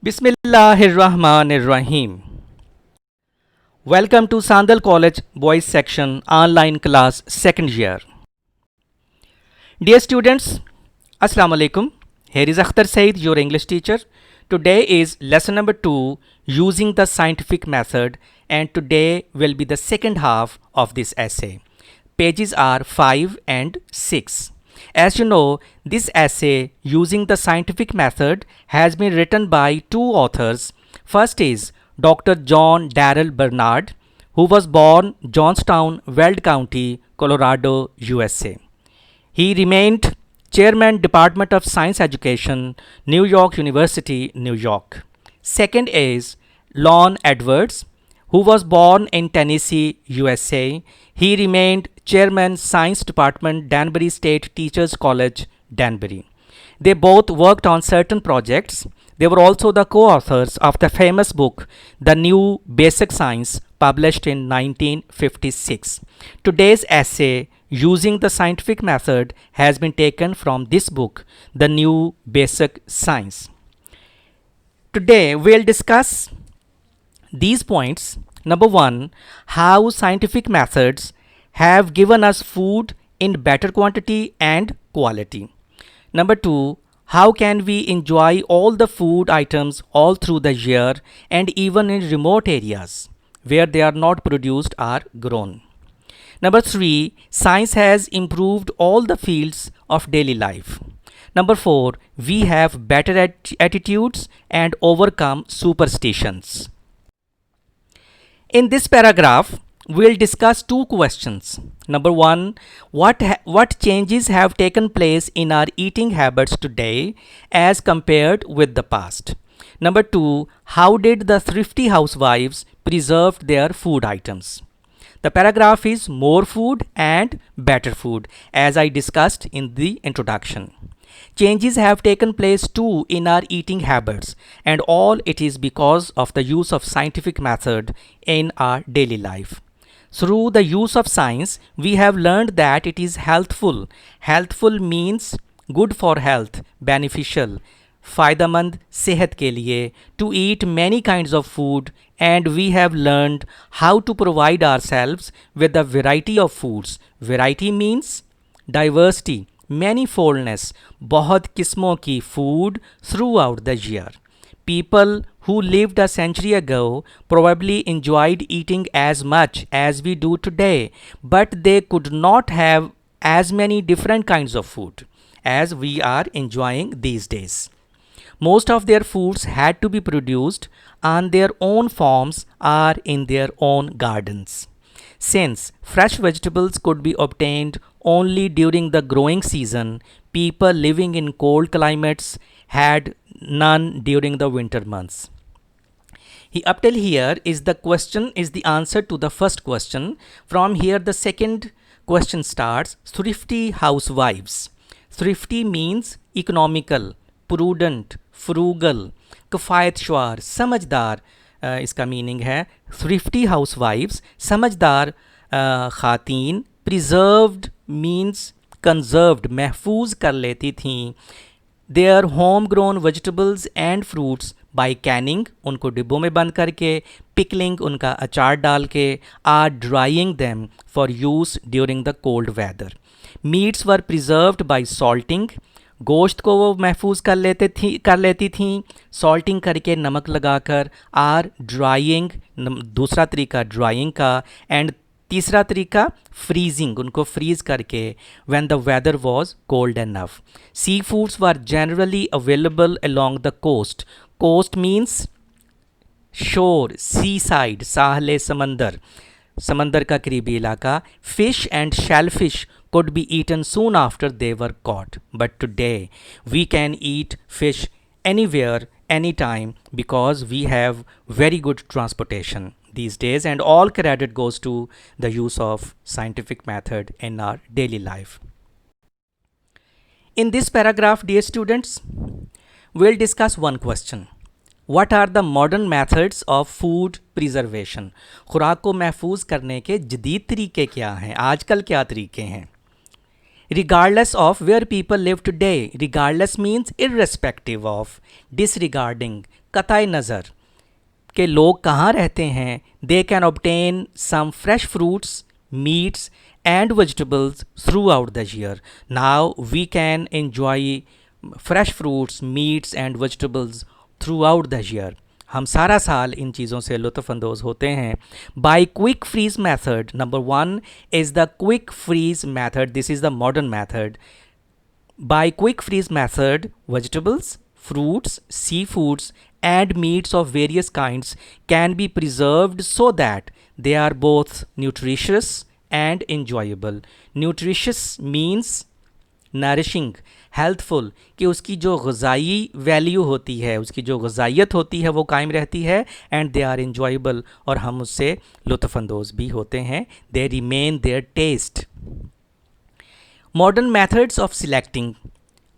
Bismillahirrahmanirrahim. Welcome to Sandal College Boys Section Online Class Second Year. Dear students, Assalamu alaikum. Here is Akhtar Said, your English teacher. Today is lesson number 2, using the scientific method, and today will be the second half of this essay. Pages are 5 and 6. As you know, this essay, using the scientific method, has been written by two authors. First is Dr. John Darrell Bernard, who was born Johnstown, Weld County, Colorado, USA. He remained Chairman, Department of Science Education, New York University, New York. Second is Lon Edwards, who was born in Tennessee, USA. He remained Chairman, Science Department, Danbury State Teachers College, Danbury. They both worked on certain projects. They were also the co-authors of the famous book, The New Basic Science, published in 1956. Today's essay, using the scientific method, has been taken from this book, The New Basic Science. Today, we'll discuss these points. Number 1, how scientific methods have given us food in better quantity and quality. Number 2, how can we enjoy all the food items all through the year and even in remote areas where they are not produced or grown. Number 3, science has improved all the fields of daily life. Number 4, we have better attitudes and overcome superstitions. In this paragraph, we'll discuss two questions. Number 1, what changes have taken place in our eating habits today as compared with the past? Number 2, how did the thrifty housewives preserve their food items? The paragraph is more food and better food, as I discussed in the introduction. Changes have taken place too in our eating habits, and all it is because of the use of scientific method in our daily life. Through the use of science, we have learned that it is healthful. Healthful means good for health, beneficial, फायदेमंद सेहत के लिए, to eat many kinds of food, and we have learned how to provide ourselves with a variety of foods. Variety means diversity, manifoldness, बहुत किस्मों की food throughout the year. People who lived a century ago probably enjoyed eating as much as we do today, but they could not have as many different kinds of food as we are enjoying these days. Most of their foods had to be produced on their own farms or in their own gardens. Since fresh vegetables could be obtained only during the growing season, people living in cold climates had none during the winter months. Up till here is the question, is the answer to the first question. From here the second question starts. Thrifty housewives. Thrifty means economical, prudent, frugal, किफ़ायतशवार, समझदार, इसका meaning है. thrifty housewives, समझदार ख़ातीन. preserved means conserved, महफूज कर लेती थीं. their home grown vegetables and fruits by canning, उनको डिब्बों में बंद करके, pickling, उनका अचार डाल के, are drying them for use during the cold weather. meats were preserved by salting, गोश्त को वो महफूज कर लेती थीं सॉल्टिंग करके, नमक लगाकर. आर ड्राइंग, दूसरा तरीका ड्राइंग का, एंड तीसरा तरीका फ्रीजिंग, उनको फ्रीज करके. When the weather was cold enough. Sea foods were generally available along the coast. Coast means shore, sea side, साहले समंदर, समंदर का करीबी इलाका. Fish and shellfish could be eaten soon after they were caught. But today we can eat fish anywhere, anytime, because we have very good transportation these days, and all credit goes to the use of scientific method in our daily life. In this paragraph, dear students, we'll discuss one question. What are the modern methods of food preservation? खुराक को महफूज करने के जदीद तरीके क्या हैं? आजकल क्या तरीके हैं? regardless of where people live today. Regardless means irrespective of, disregarding, कतई नज़र कि लोग कहाँ रहते हैं, they can obtain some fresh fruits, meats and vegetables throughout the year. Now we can enjoy fresh fruits, meats and vegetables throughout the year. हम सारा साल इन चीज़ों से लुत्फ़अंदोज़ होते हैं. By quick freeze method, number 1 is the quick freeze method. This is the modern method. By quick freeze method, vegetables, fruits, seafoods, and meats of various kinds can be preserved so that they are both nutritious and enjoyable. Nutritious means nourishing, healthful, कि उसकी जो ग़ज़ाई value होती है, उसकी जो ग़ज़ाइयत होती है वो कायम रहती है. एंड दे आर इन्जॉयबल, और हम उससे लुत्फ़अंदोज़ भी होते हैं. They remain their taste. Modern methods of selecting.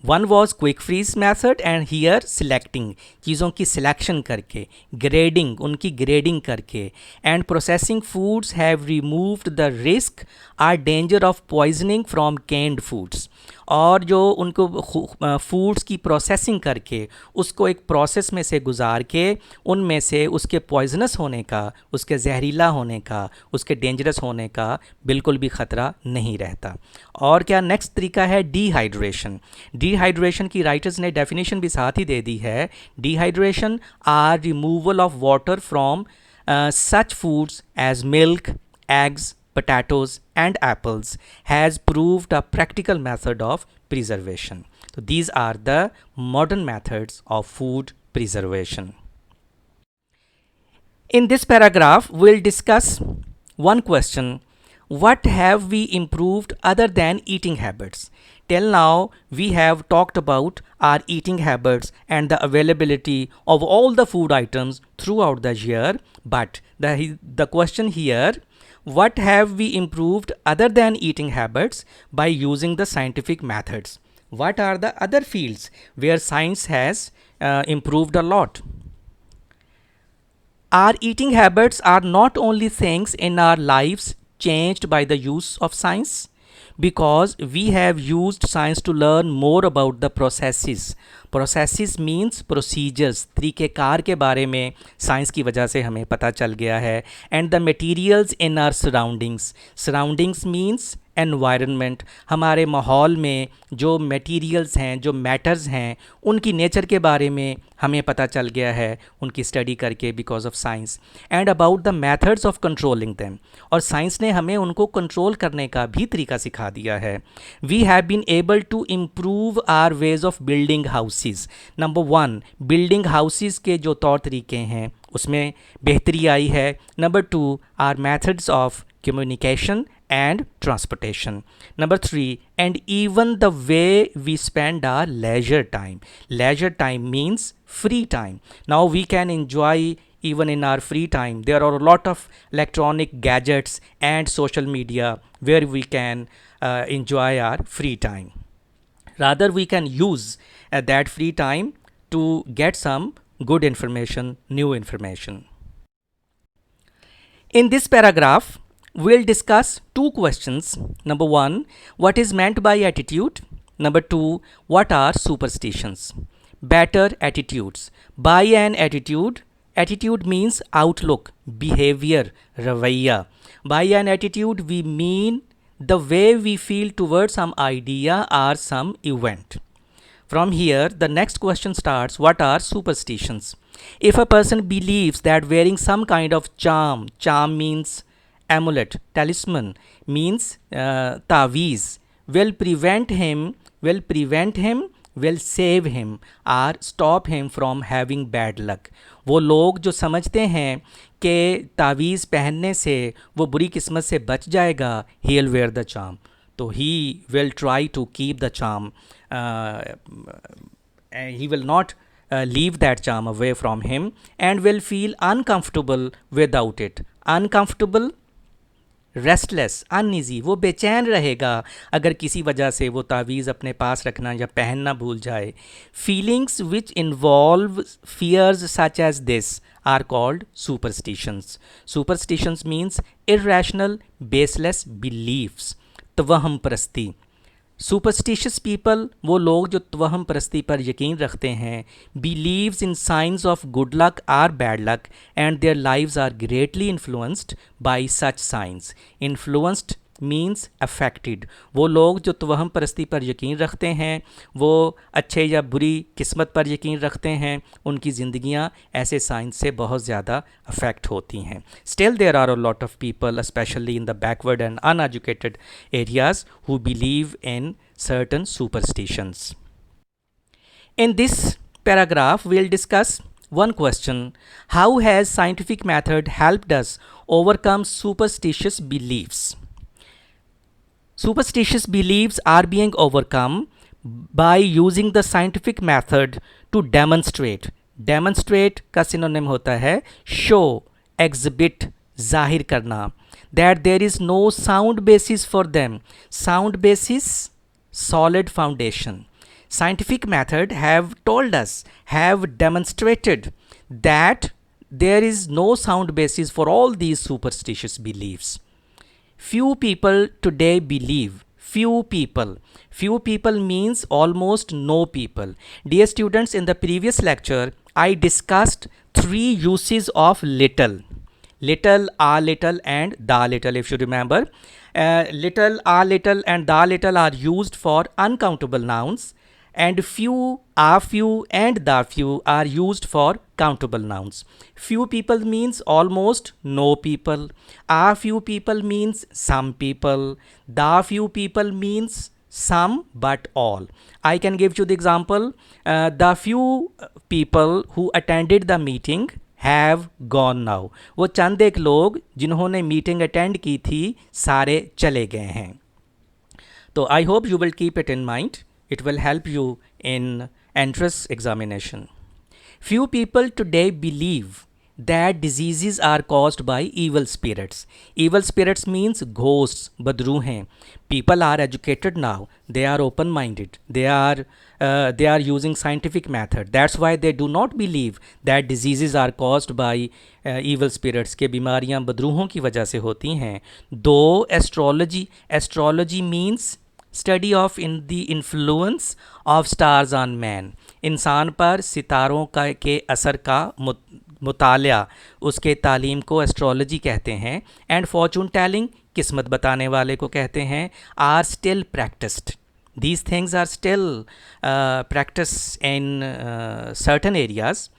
One was quick freeze method and here selecting, चीज़ों की सिलेक्शन करके, grading, उनकी grading करके, and processing foods have removed the risk or danger of poisoning from canned foods. और जो उनको foods की processing करके उसको एक प्रोसेस में से गुजार के उनमें से उसके पॉइजनस होने का, उसके जहरीला होने का, उसके डेंजरस होने का बिल्कुल भी ख़तरा नहीं रहता. और क्या नेक्स्ट तरीका है, डिहाइड्रेशन. डिहाइड्रेशन की राइटर्स ने डेफिनेशन भी साथ ही दे दी है. Dehydration or removal of water from such foods as milk, eggs, potatoes and apples has proved a practical method of preservation. So these are the modern methods of food preservation. In this paragraph, we'll discuss one question: what have we improved other than eating habits? Till now, we have talked about our eating habits and the availability of all the food items throughout the year. But the question here, what have we improved other than eating habits by using the scientific methods? What are the other fields where science has improved a lot? Our eating habits are not only things in our lives changed by the use of science, because we have used science to learn more about the processes. Processes means procedures, तरीक़ेकार के बारे में science की वजह से हमें पता चल गया है. And the materials in our surroundings. Surroundings means environment, हमारे माहौल में जो मटेरियल्स हैं, जो मैटर्स हैं, उनकी नेचर के बारे में हमें पता चल गया है उनकी स्टडी करके, because of science. And about the methods of controlling them, और साइंस ने हमें उनको कंट्रोल करने का भी तरीका सिखा दिया है. We have been able to improve our ways of building houses. Number 1, building houses के जो तौर तरीके हैं उसमें बेहतरी आई है. Number 2, our methods of communication and transportation. Number 3, and even the way we spend our leisure time. Leisure time means free time. Now we can enjoy even in our free time. There are a lot of electronic gadgets and social media where we can enjoy our free time. Rather, we can use that free time to get some good information, new information. In this paragraph, we'll discuss two questions. Number 1, what is meant by attitude? Number 2, what are superstitions? Better attitudes. By an attitude, attitude means outlook, behavior, ravaiya. By an attitude, we mean the way we feel towards some idea or some event. From here, the next question starts, what are superstitions? If a person believes that wearing some kind of charm means amulet, talisman, means taweez, will save him or stop him from having bad luck. वो लोग जो समझते हैं कि तावीज़ पहनने से वो बुरी किस्मत से बच जाएगा, he will wear the charm. तो he will try to keep the charm. He will not leave that charm away from him and will feel uncomfortable without it. Uncomfortable, restless, uneasy, वो बेचैन रहेगा अगर किसी वजह से वो तावीज़ अपने पास रखना या पहनना भूल जाए. Feelings which involve fears such as this are called superstitions. Superstitions means irrational, baseless beliefs, तवहम परस्ती. सुपरस्टिशियस पीपल वो लोग जो तवहम परस्ती पर यकीन रखते हैं, believes in science of good luck or bad luck and their lives are greatly influenced by such science. Influenced means affected. वो लोग जो तवहम परस्ती पर यकीन रखते हैं, वो अच्छे या बुरी किस्मत पर यकीन रखते हैं, उनकी ज़िंदगियां ऐसे साइंस से बहुत ज़्यादा अफेक्ट होती हैं। Still there are a lot of people specially in the backward and uneducated areas who believe in certain superstitions. In this paragraph, we'll discuss one question: how has scientific method helped us overcome superstitious beliefs? Superstitious beliefs are being overcome by using the scientific method to demonstrate. Demonstrate का synonym होता है show, exhibit, जाहिर करना, that there is no sound basis for them. Sound basis, solid foundation. Scientific method have told us, have demonstrated that there is no sound basis for all these superstitious beliefs. Few people today believe. Few people. Few people means almost no people. Dear students, in the previous lecture, I discussed three uses of little. Little, a little and the little, if you remember. Little, a little and the little are used for uncountable nouns, and few, a few and the few are used for countable nouns. Few people means almost no people. A few people means some people. The few people means some but all. I can give you the example. The few people who attended the meeting have gone now. वो चंद एक लोग जिन्होंने meeting attend की थी सारे चले गए हैं। तो I hope you will keep it in mind, it will help you in entrance examination. Few people today believe that diseases are caused by evil spirits. Evil spirits means ghosts, badruhein. People are educated now, they are open minded, they are using scientific method. That's why they do not believe that diseases are caused by evil spirits, के बीमारियां बदरूहों की वजह से होती हैं। Though astrology means study of in the influence of stars on man. इंसान पर सितारों का के असर का मुतालिया, उसके तालीम को एस्ट्रोलॉजी कहते हैं। एंड फॉर्चून टेलिंग, किस्मत बताने वाले को कहते हैं। Are still practised, these things are still practice in certain areas.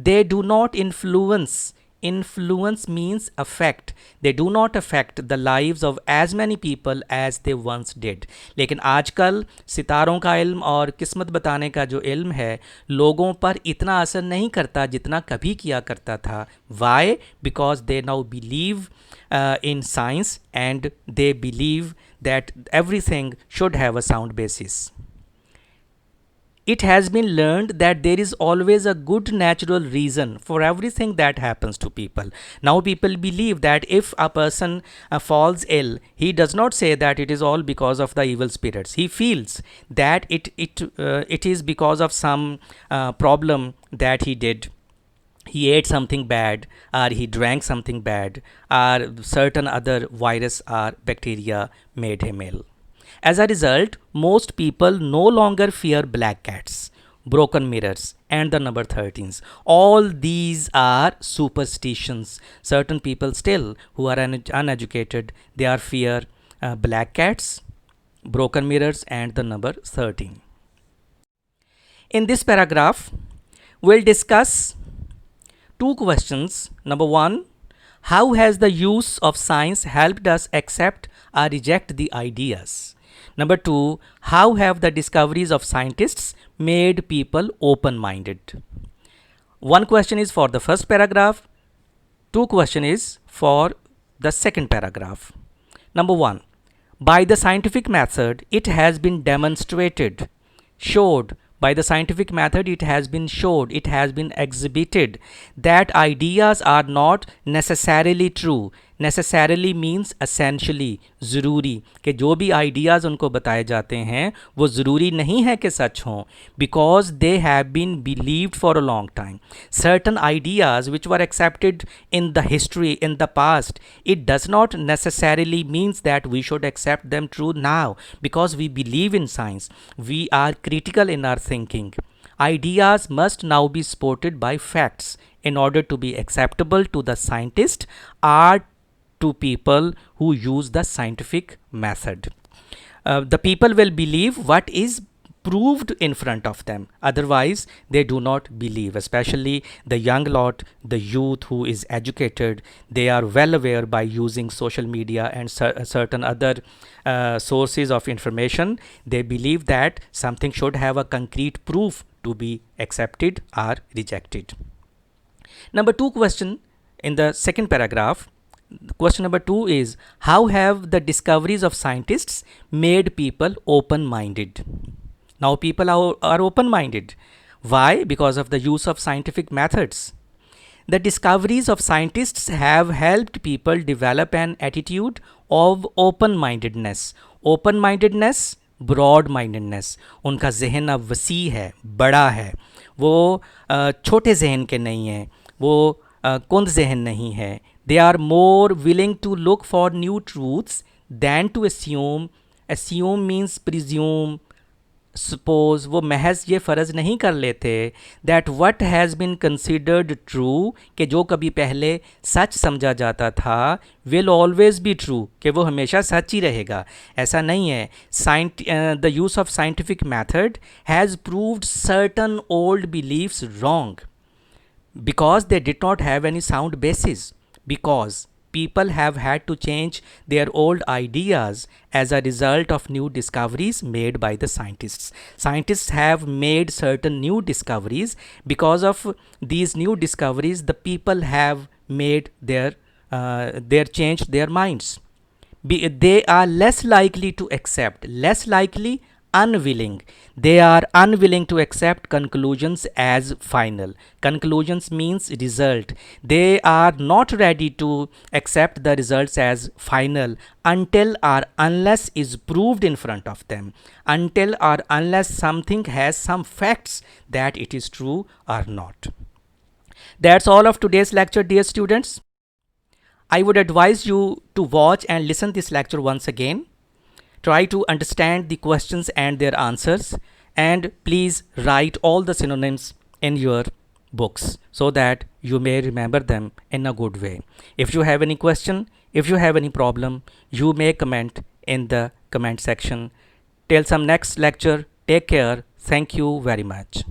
They do not influence, influence means affect, they do not affect the lives of as many people as they once did. लेकिन आजकल सितारों का इल्म और किस्मत बताने का जो इल्म है लोगों पर इतना असर नहीं करता जितना कभी किया करता था। Why? Because they now believe in science and they believe that everything should have a sound basis. It has been learned that there is always a good natural reason for everything that happens to people. Now people believe that if a person falls ill, he does not say that it is all because of the evil spirits. He feels that it is because of some problem that he did. He ate something bad, or he drank something bad, or certain other virus or bacteria made him ill. As a result, most people no longer fear black cats, broken mirrors, and the number 13s. All these are superstitions. Certain people still who are uneducated, they are fear black cats, broken mirrors, and the number 13. In this paragraph, we'll discuss two questions. Number one, how has the use of science helped us accept or reject the ideas? Number two, how have the discoveries of scientists made people open-minded? One question is for the first paragraph, two question is for the second paragraph. Number one, by the scientific method, it has been demonstrated, showed, by the scientific method it has been showed, it has been exhibited that ideas are not necessarily true. Necessarily means essentially, ज़रूरी, कि जो भी ideas उनको बताए जाते हैं वो ज़रूरी नहीं है कि सच हों, because they have been believed for a long time. Certain ideas which were accepted in the history, in the past, it does not necessarily means that we should accept them true now, because we believe in science, we are critical in our thinking. Ideas must now be supported by facts in order to be acceptable to the scientist or to people who use the scientific method. The people will believe what is proved in front of them, otherwise they do not believe, especially the young lot, the youth who is educated. They are well aware by using social media and certain other sources of information. They believe that something should have a concrete proof to be accepted or rejected. Number 2 question in the second paragraph. Question number 2 is, how have the discoveries of scientists made people open-minded? Now people are open-minded. Why? Because of the use of scientific methods. The discoveries of scientists have helped people develop an attitude of open-mindedness. Open-mindedness, broad-mindedness. उनका जहन अब वसी है, बड़ा है. वो छोटे जहन के नहीं हैं, वो कुंद जहन नहीं है. They are more willing to look for new truths than to assume. Assume means presume, suppose. वो महज ये फ़र्ज़ नहीं कर लेते that what has been considered true, कि जो कभी पहले सच समझा जाता था, will always be true, कि वो हमेशा सच ही रहेगा. ऐसा नहीं है. The use of scientific method has proved certain old beliefs wrong because they did not have any sound basis, because people have had to change their old ideas as a result of new discoveries made by the scientists. Scientists have made certain new discoveries. Because of these new discoveries, the people have made their changed their minds. They are less likely to accept, less likely, unwilling. They are unwilling to accept conclusions as final. Conclusions means result. They are not ready to accept the results as final until or unless is proved in front of them, until or unless something has some facts that it is true or not. That's all of today's lecture, dear students. I would advise you to watch and listen this lecture once again. Try to understand the questions and their answers, and please write all the synonyms in your books so that you may remember them in a good way. If you have any question, if you have any problem, you may comment in the comment section. Till some next lecture, take care. Thank you very much.